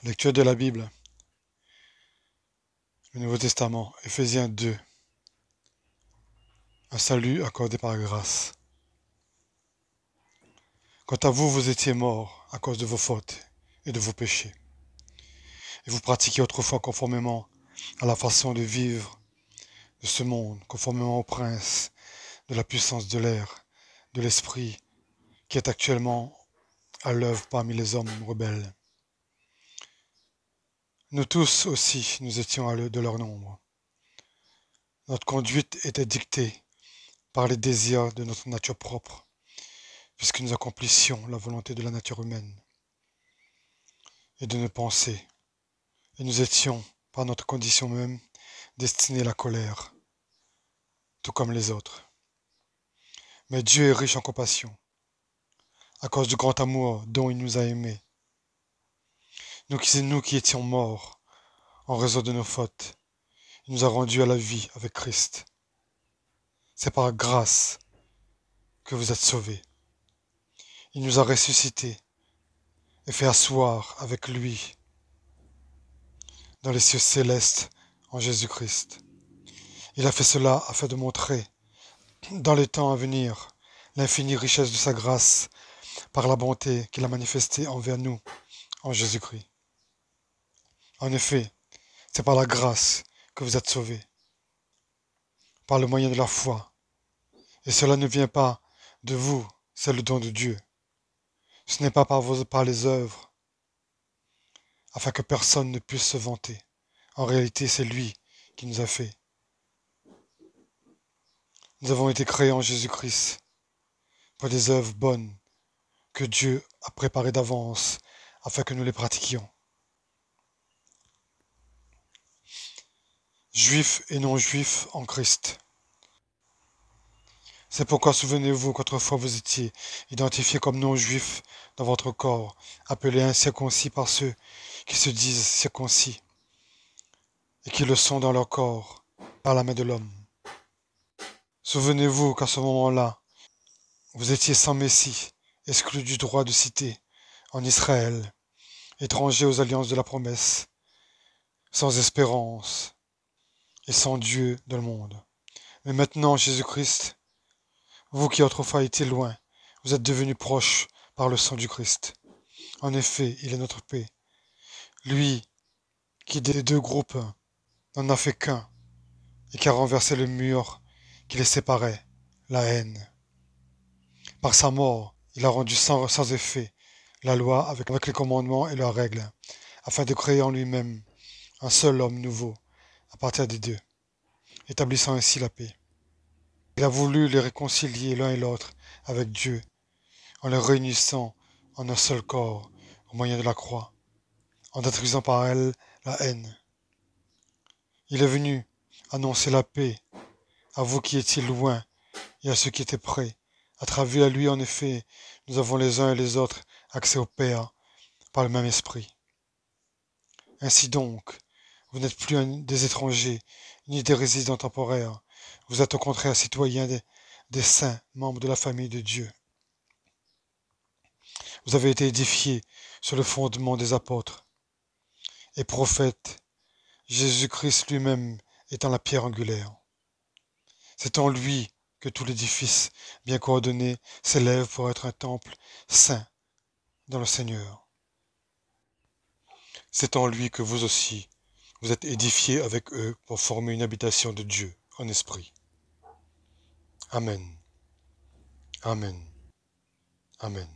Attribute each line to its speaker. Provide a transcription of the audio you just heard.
Speaker 1: Lecture de la Bible, le Nouveau Testament, Éphésiens 2, un salut accordé par grâce. Quant à vous, vous étiez morts à cause de vos fautes et de vos péchés, et vous pratiquiez autrefois conformément à la façon de vivre de ce monde, conformément au prince de la puissance de l'air, de l'esprit qui est actuellement à l'œuvre parmi les hommes rebelles. Nous tous aussi, nous étions de leur nombre. Notre conduite était dictée par les désirs de notre nature propre, puisque nous accomplissions la volonté de la nature humaine et de nos pensées, et nous étions, par notre condition même, destinés à la colère, tout comme les autres. Mais Dieu est riche en compassion, à cause du grand amour dont il nous a aimés. Nous qui étions morts en raison de nos fautes, il nous a rendus à la vie avec Christ. C'est par grâce que vous êtes sauvés. Il nous a ressuscités et fait asseoir avec lui dans les cieux célestes en Jésus-Christ. Il a fait cela afin de montrer, dans les temps à venir, l'infinie richesse de sa grâce par la bonté qu'il a manifestée envers nous en Jésus-Christ. En effet, c'est par la grâce que vous êtes sauvés, par le moyen de la foi. Et cela ne vient pas de vous, c'est le don de Dieu. Ce n'est pas par les œuvres, afin que personne ne puisse se vanter. En réalité, c'est lui qui nous a fait. Nous avons été créés en Jésus-Christ pour des œuvres bonnes que Dieu a préparées d'avance afin que nous les pratiquions. Juifs et non-juifs en Christ. C'est pourquoi souvenez-vous qu'autrefois vous étiez identifiés comme non-juifs dans votre corps, appelés incirconcis par ceux qui se disent circoncis et qui le sont dans leur corps par la main de l'homme. Souvenez-vous qu'à ce moment-là, vous étiez sans Messie, exclus du droit de cité en Israël, étrangers aux alliances de la promesse, sans espérance et sans Dieu dans le monde. Mais maintenant, Jésus-Christ, vous qui autrefois étiez loin, vous êtes devenus proches par le sang du Christ. En effet, il est notre paix. Lui qui des deux groupes n'en a fait qu'un et qui a renversé le mur qui les séparait, la haine. Par sa mort, il a rendu sans effet la loi avec les commandements et leurs règles, afin de créer en lui-même un seul homme nouveau à partir des deux, établissant ainsi la paix. Il a voulu les réconcilier l'un et l'autre avec Dieu, en les réunissant en un seul corps au moyen de la croix, en détruisant par elle la haine. Il est venu annoncer la paix à vous qui étiez loin et à ceux qui étaient près. À travers lui, en effet, nous avons les uns et les autres accès au Père par le même esprit. Ainsi donc, vous n'êtes plus des étrangers, ni des résidents temporaires. Vous êtes au contraire citoyens des saints, membres de la famille de Dieu. Vous avez été édifiés sur le fondement des apôtres et prophètes, Jésus-Christ lui-même étant la pierre angulaire. C'est en lui que tout l'édifice bien coordonné s'élève pour être un temple saint dans le Seigneur. C'est en lui que vous aussi, vous êtes édifiés avec eux pour former une habitation de Dieu en esprit. Amen. Amen. Amen.